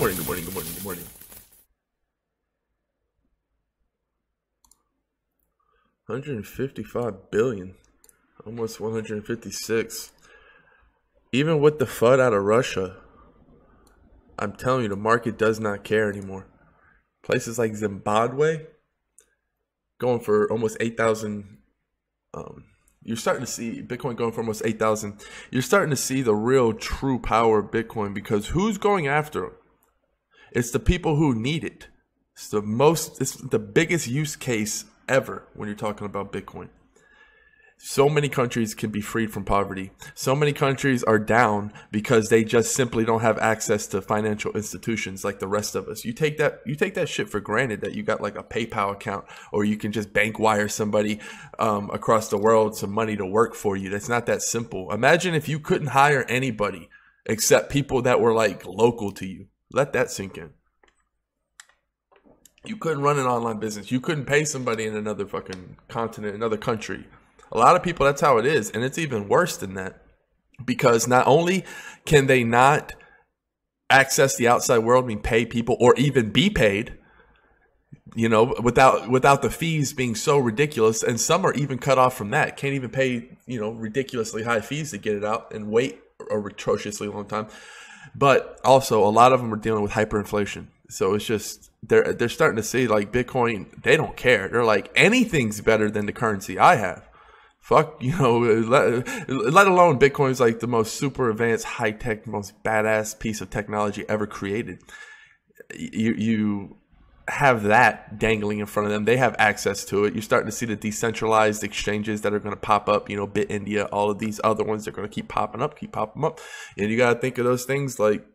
morning, good morning, good morning, good morning. $155 billion, almost 156. Even with the FUD out of Russia, I'm telling you, the market does not care anymore. Places like Zimbabwe going for almost 8,000. You're starting to see Bitcoin going for almost 8,000. You're starting to see the real true power of Bitcoin, because who's going after it? It's the people who need it. It's the biggest use case ever when you're talking about Bitcoin. So many countries can be freed from poverty. So many countries are down because they just simply don't have access to financial institutions like the rest of us. You take that shit for granted, that you got like a PayPal account, or you can just bank wire somebody across the world some money to work for you. That's not that simple. Imagine if you couldn't hire anybody except people that were like local to you. Let that sink in. You couldn't run an online business. You couldn't pay somebody in another fucking continent, another country. A lot of people, that's how it is. And it's even worse than that, because not only can they not access the outside world, I mean pay people or even be paid, you know, without the fees being so ridiculous. And some are even cut off from that. Can't even pay, you know, ridiculously high fees to get it out and wait a atrociously long time. But also a lot of them are dealing with hyperinflation. So it's just, they're starting to see like Bitcoin, they don't care. They're like, anything's better than the currency I have. Fuck, you know, let alone Bitcoin's like the most super advanced, high-tech, most badass piece of technology ever created. You have that dangling in front of them. They have access to it. You're starting to see the decentralized exchanges that are going to pop up, you know, BitIndia, all of these other ones. They're going to keep popping up. And you got to think of those things like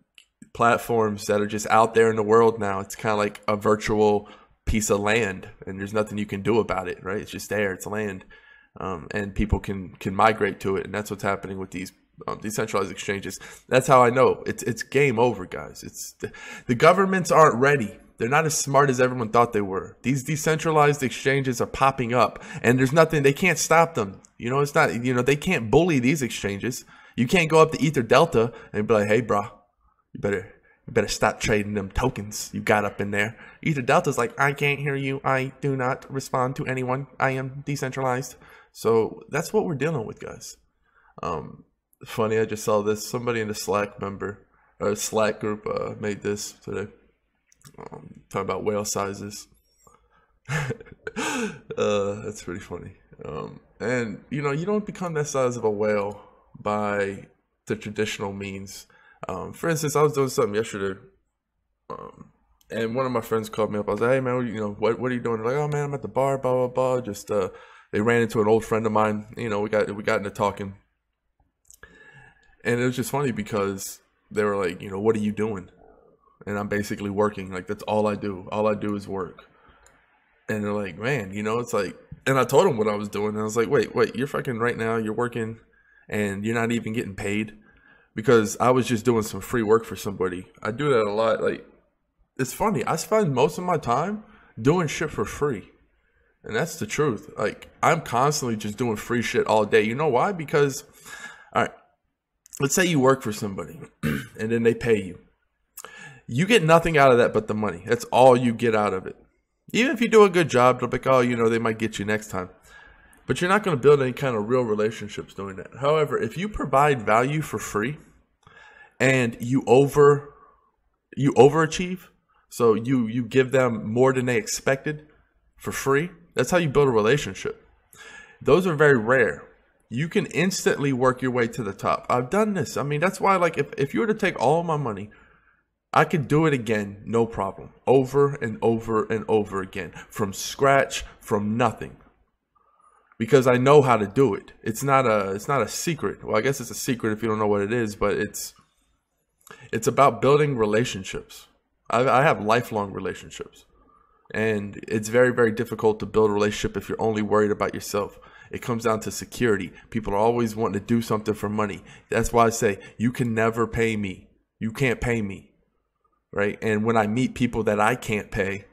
platforms that are just out there in the world now. It's kind of like a virtual piece of land, and there's nothing you can do about it, right? It's just there. It's land. And people can migrate to it, and that's what's happening with these decentralized exchanges. That's how I know it's game over, guys. It's the governments aren't ready. They're not as smart as everyone thought they were. These decentralized exchanges are popping up, and there's nothing, they can't stop them. You know, it's not, you know, they can't bully these exchanges. You can't go up to Ether Delta and be like, hey, bro, you better stop trading them tokens you got up in there. Ether Delta's like, I can't hear you. I do not respond to anyone. I am decentralized. So that's what we're dealing with, guys. Funny, I just saw this. Somebody in the Slack group made this today. Talking about whale sizes. That's pretty funny. And you know, you don't become that size of a whale by the traditional means. For instance, I was doing something yesterday, and one of my friends called me up. I was like, hey man, you know, what are you doing? They're like, oh man, I'm at the bar, blah blah blah. Just they ran into an old friend of mine. You know, we got into talking, and it was just funny because they were like, you know, what are you doing? And I'm basically working. Like, that's all I do. All I do is work. And they're like, man, you know, it's like, and I told them what I was doing. And I was like, wait, you're fucking right now, you're working and you're not even getting paid? Because I was just doing some free work for somebody. I do that a lot. Like, it's funny. I spend most of my time doing shit for free. And that's the truth. Like, I'm constantly just doing free shit all day. You know why? Because, all right, let's say you work for somebody and then they pay you. You get nothing out of that but the money. That's all you get out of it. Even if you do a good job, they'll be like, oh, you know, they might get you next time. But you're not going to build any kind of real relationships doing that. However, if you provide value for free and you overachieve, so you give them more than they expected for free, that's how you build a relationship. Those are very rare. You can instantly work your way to the top. I've done this. I mean, that's why, like, if you were to take all my money, I could do it again, no problem, over and over and over again, from scratch, from nothing, because I know how to do it. It's not a secret. Well, I guess it's a secret if you don't know what it is, but it's about building relationships. I have lifelong relationships, and it's very, very difficult to build a relationship if you're only worried about yourself. It comes down to security. People are always wanting to do something for money. That's why I say you can never pay me. You can't pay me. Right. And when I meet people that I can't pay,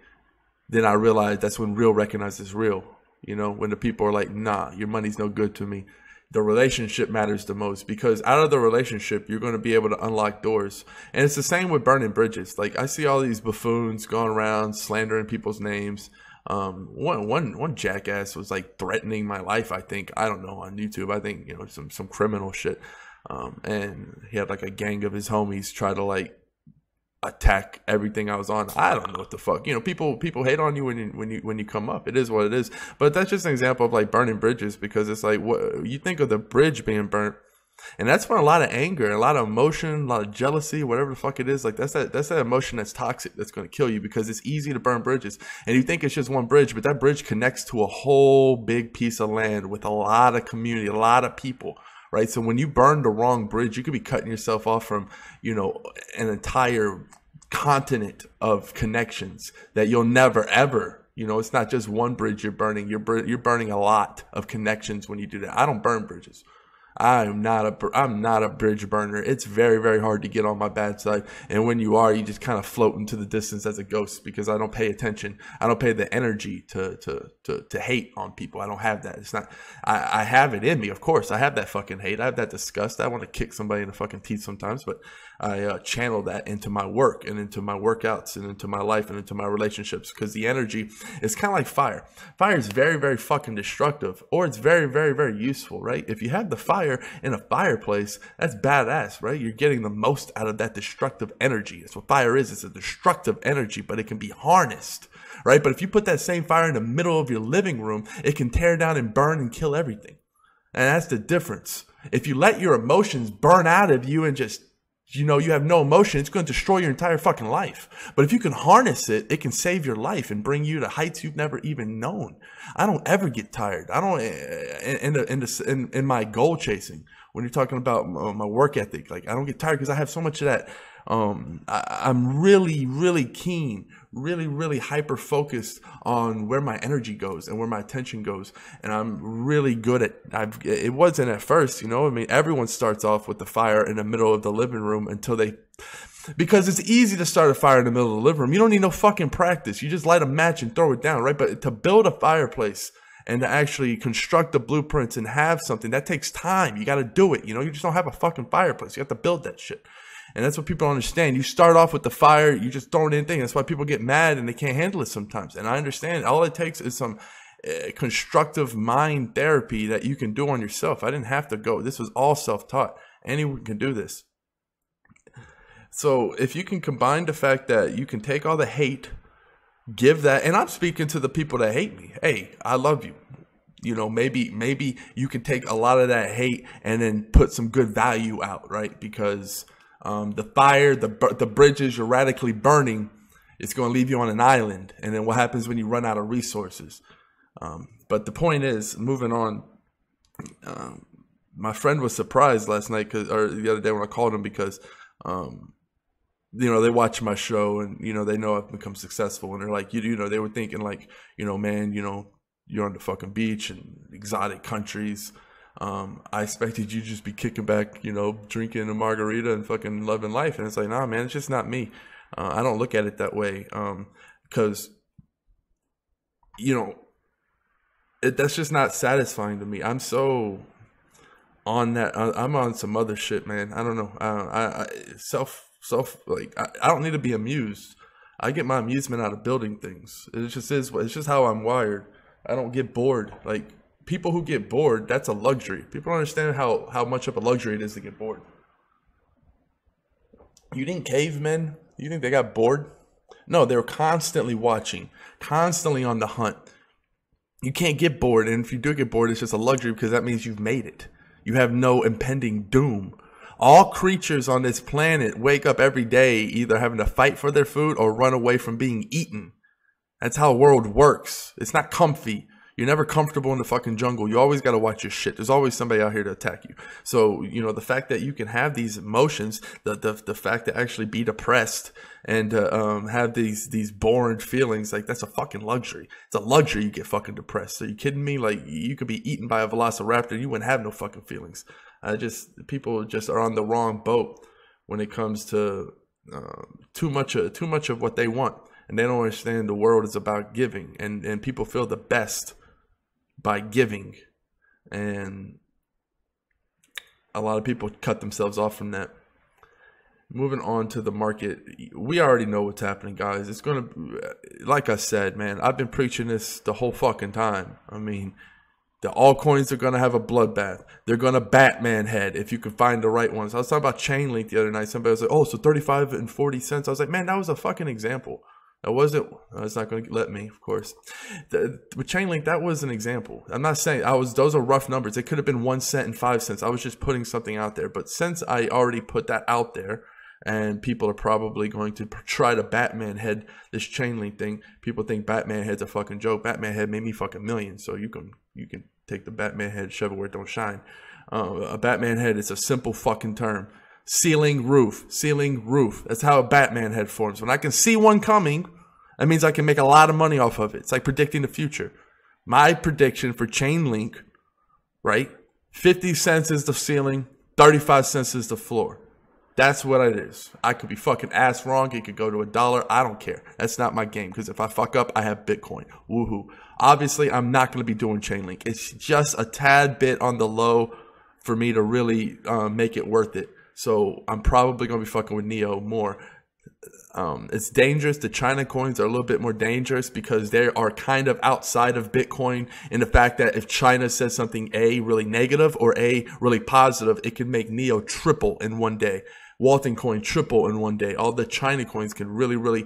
then I realize that's when real recognizes real. You know, when the people are like, nah, your money's no good to me. the relationship matters the most, because out of the relationship, you're going to be able to unlock doors. And it's the same with burning bridges. Like, I see all these buffoons going around slandering people's names. One jackass was like threatening my life, I think. I don't know, on YouTube. I think, some criminal shit. And he had like a gang of his homies try to like attack everything I was on. I don't know what the fuck. People hate on you when you come up. It is what it is. But that's just an example of like burning bridges, because it's like, what you think of the bridge being burnt, and that's when a lot of anger, a lot of emotion, a lot of jealousy, whatever the fuck it is, like that's that emotion that's toxic, that's going to kill you, because it's easy to burn bridges. And you think it's just one bridge, but that bridge connects to a whole big piece of land with a lot of community, a lot of people. Right. So when you burn the wrong bridge, you could be cutting yourself off from, an entire continent of connections that you'll never, ever, it's not just one bridge you're burning. You're burning a lot of connections when you do that. I don't burn bridges. I'm not a bridge burner. It's very, very hard to get on my bad side. And when you are, you just kind of float into the distance as a ghost, because I don't pay attention. I don't pay the energy to hate on people. I don't have that. It's not, I have it in me. Of course, I have that fucking hate. I have that disgust. I want to kick somebody in the fucking teeth sometimes, but I channel that into my work and into my workouts and into my life and into my relationships, because the energy is kind of like fire. Fire is very, very fucking destructive, or it's very, very, very useful, right? If you have the fire in a fireplace, that's badass, right? You're getting the most out of that destructive energy. That's what fire is. It's a destructive energy, but it can be harnessed, right? But if you put that same fire in the middle of your living room, it can tear down and burn and kill everything. And that's the difference. If you let your emotions burn out of you and just, you have no emotion, it's going to destroy your entire fucking life. But if you can harness it, it can save your life and bring you to heights you've never even known. I don't ever get tired. I don't, in my goal chasing, when you're talking about my work ethic, like, I don't get tired because I have so much of that. I'm really, really keen, really, really hyper focused on where my energy goes and where my attention goes. And I'm really good at, it wasn't at first, everyone starts off with the fire in the middle of the living room because it's easy to start a fire in the middle of the living room. You don't need no fucking practice. You just light a match and throw it down, right? But to build a fireplace and to actually construct the blueprints and have something, that takes time. You got to do it. You just don't have a fucking fireplace. You have to build that shit. And that's what people don't understand. You start off with the fire, you just throw it in thing. That's why people get mad and they can't handle it sometimes. And I understand. All it takes is some constructive mind therapy that you can do on yourself. I didn't have to go. This was all self-taught. Anyone can do this. So if you can combine the fact that you can take all the hate, give that, and I'm speaking to the people that hate me. Hey, I love you. Maybe you can take a lot of that hate and then put some good value out, right? Because the fire, the bridges you're radically burning, it's going to leave you on an island. And then what happens when you run out of resources? But the point is, moving on, my friend was surprised last night, or the other day when I called him, because, they watch my show and, they know I've become successful. And they're like, they were thinking like, man, you're on the fucking beach and exotic countries. I expected you to just be kicking back, drinking a margarita and fucking loving life. And it's like, nah, man, it's just not me. I don't look at it that way. Because, that's just not satisfying to me. I'm so on that. I'm on some other shit, man. I don't know. I don't need to be amused. I get my amusement out of building things. It just is. It's just how I'm wired. I don't get bored. Like, people who get bored, that's a luxury. People don't understand how much of a luxury it is to get bored. You think cavemen, you think they got bored? No, they were constantly watching, constantly on the hunt. You can't get bored, and if you do get bored, it's just a luxury, because that means you've made it. You have no impending doom. All creatures on this planet wake up every day either having to fight for their food or run away from being eaten. That's how the world works. It's not comfy. You're never comfortable in the fucking jungle. You always got to watch your shit. There's always somebody out here to attack you. So, the fact that you can have these emotions, the fact to actually be depressed and have these boring feelings, like, that's a fucking luxury. It's a luxury you get fucking depressed. Are you kidding me? Like, you could be eaten by a velociraptor. You wouldn't have no fucking feelings. People just are on the wrong boat when it comes to too much of what they want. And they don't understand the world is about giving, and people feel the best by giving. And a lot of people cut themselves off from that. Moving on to the market, we already know what's happening, guys. It's going to, like I said, man, I've been preaching this the whole fucking time. I mean, the altcoins are going to have a bloodbath. They're going to Batman head if you can find the right ones. I was talking about Chainlink the other night. Somebody was like, oh, so 35 and 40 cents. I was like, man, that was a fucking example. That wasn't, it's not going to let me, of course. With Chainlink, that was an example. I'm not saying, those are rough numbers. It could have been 1 cent and 5 cents. I was just putting something out there. But since I already put that out there, and people are probably going to try to Batman head this Chainlink thing. People think Batman head's a fucking joke. Batman head made me fucking millions, so you can take the Batman head, shove it where it don't shine. A Batman head is a simple fucking term. Ceiling, roof. That's how a Batman head forms. When I can see one coming, that means I can make a lot of money off of it. It's like predicting the future. My prediction for Chainlink, right? 50 cents is the ceiling, 35 cents is the floor. That's what it is. I could be fucking ass wrong. It could go to $1. I don't care. That's not my game. Because if I fuck up, I have Bitcoin. Woohoo. Obviously, I'm not going to be doing Chainlink. It's just a tad bit on the low for me to really make it worth it. So I'm probably going to be fucking with Neo more. It's dangerous. The China coins are a little bit more dangerous because they are kind of outside of Bitcoin in the fact that if China says something A, really negative, or A, really positive, it can make Neo triple in one day. Walton coin triple in one day. All the China coins can really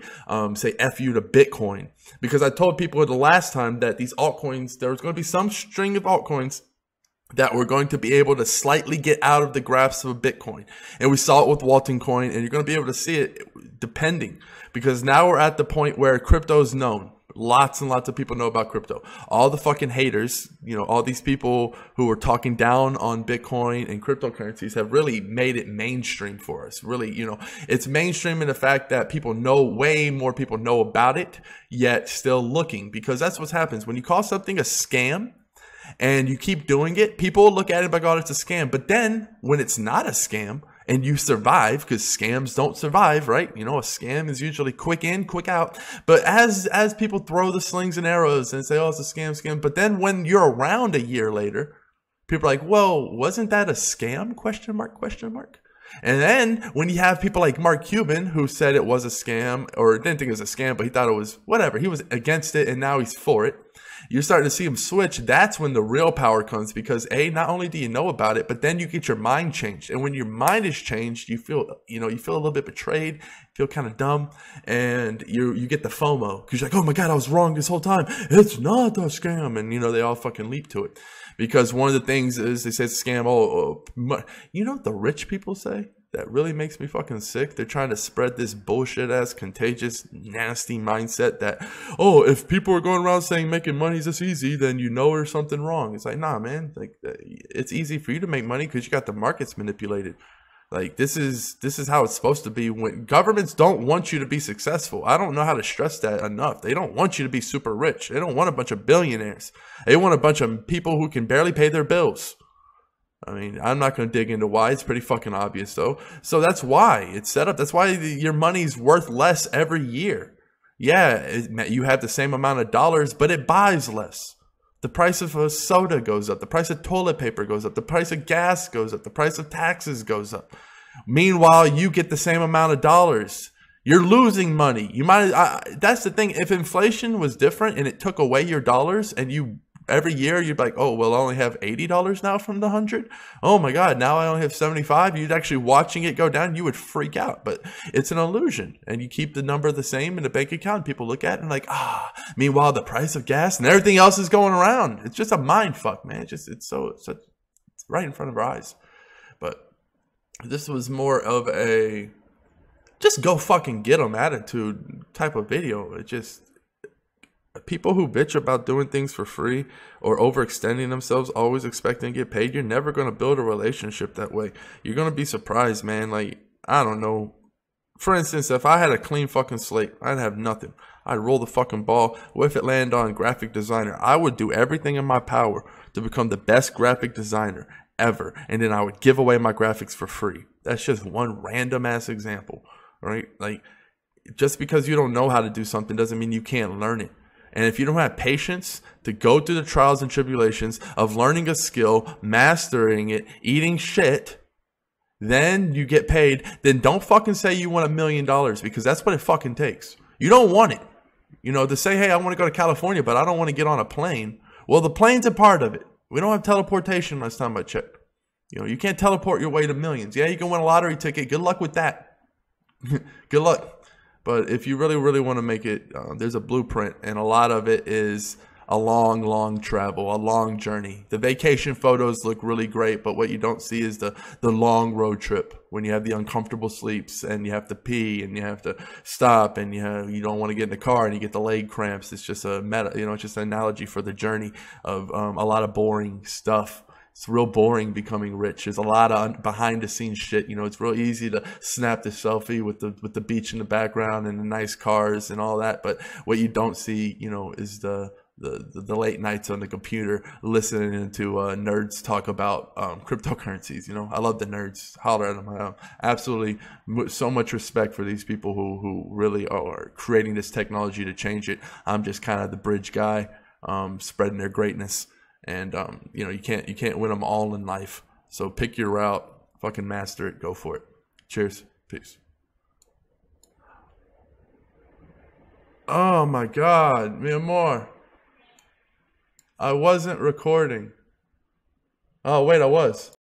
say F you to Bitcoin. Because I told people the last time that these altcoins, there was going to be some string of altcoins that we're going to be able to slightly get out of the grasp of Bitcoin. And we saw it with Walton coin, and you're going to be able to see it depending. Because now we're at the point where crypto is known. Lots and lots of people know about crypto. All the fucking haters, you know, all these people who were talking down on Bitcoin and cryptocurrencies have really made it mainstream for us. Really, you know, it's mainstream in the fact that people know, way more people know about it, yet still looking. Because that's what happens. When you call something a scam and you keep doing it, people look at it like, oh, it's a scam. But then when it's not a scam, and you survive, because scams don't survive, right? You know, a scam is usually quick in, quick out. But as people throw the slings and arrows and say, oh, it's a scam. But then when you're around a year later, people are like, well, wasn't that a scam? Question mark. And then when you have people like Mark Cuban, who said it was a scam, or didn't think it was a scam, but he thought it was whatever. He was against it, and now he's for it. You're starting to see them switch. That's when the real power comes, because A, not only do you know about it, but then you get your mind changed. And when your mind is changed, you feel a little bit betrayed, feel kind of dumb, and you get the FOMO, because you're like, oh my God, I was wrong this whole time. It's not a scam. And, you know, they all fucking leap to it. Because one of the things is they say it's a scam. You know what the rich people say? That really makes me fucking sick. They're trying to spread this bullshit ass, contagious, nasty mindset that, oh, if people are going around saying making money is this easy, then you know there's something wrong. It's like, nah, man. Like, it's easy for you to make money because you got the markets manipulated. Like, this is how it's supposed to be. When governments don't want you to be successful, I don't know how to stress that enough. They don't want you to be super rich. They don't want a bunch of billionaires. They want a bunch of people who can barely pay their bills. I mean, I'm not going to dig into why. It's pretty fucking obvious, though. So that's why it's set up. That's why your money's worth less every year. Yeah, you have the same amount of dollars, but it buys less. The price of a soda goes up. The price of toilet paper goes up. The price of gas goes up. The price of taxes goes up. Meanwhile, you get the same amount of dollars. You're losing money. That's the thing. If inflation was different and it took away your dollars, and you every year you'd be like, oh, well, I only have $80 now from the 100. Oh my God, now I only have 75. You'd actually watching it go down, you would freak out. But it's an illusion, and you keep the number the same in the bank account. People look at it and like, meanwhile, the price of gas and everything else is going around. It's just a mind fuck, man. It's right in front of our eyes. But this was more of a just go fucking get them attitude type of video. It just, people who bitch about doing things for free or overextending themselves, always expecting to get paid, you're never going to build a relationship that way. You're going to be surprised, man. Like, I don't know. For instance, if I had a clean fucking slate, I'd have nothing. I'd roll the fucking ball. What if it landed on graphic designer? I would do everything in my power to become the best graphic designer ever. And then I would give away my graphics for free. That's just one random ass example, right? Like, just because you don't know how to do something doesn't mean you can't learn it. And if you don't have patience to go through the trials and tribulations of learning a skill, mastering it, eating shit, then you get paid. Then don't fucking say you want $1 million, because that's what it fucking takes. You don't want it. You know, to say, hey, I want to go to California, but I don't want to get on a plane. Well, the plane's a part of it. We don't have teleportation last time I checked. You know, you can't teleport your way to millions. Yeah, you can win a lottery ticket. Good luck with that. Good luck. But if you really, really want to make it, there's a blueprint, and a lot of it is a long, long travel, a long journey. The vacation photos look really great, but what you don't see is the long road trip when you have the uncomfortable sleeps and you have to pee and you have to stop and you don't want to get in the car and you get the leg cramps. It's just it's just an analogy for the journey of a lot of boring stuff. It's real boring becoming rich. There's a lot of behind the scenes shit. You know, it's real easy to snap the selfie with the beach in the background and the nice cars and all that. But what you don't see, you know, is the late nights on the computer listening to nerds talk about cryptocurrencies. You know, I love the nerds. Holler at them. Absolutely so much respect for these people who really are creating this technology to change it. I'm just kind of the bridge guy, spreading their greatness. And you know, you can't win them all in life. So pick your route, fucking master it, go for it. Cheers, peace. Oh my God, mi amor. I wasn't recording. Oh wait, I was.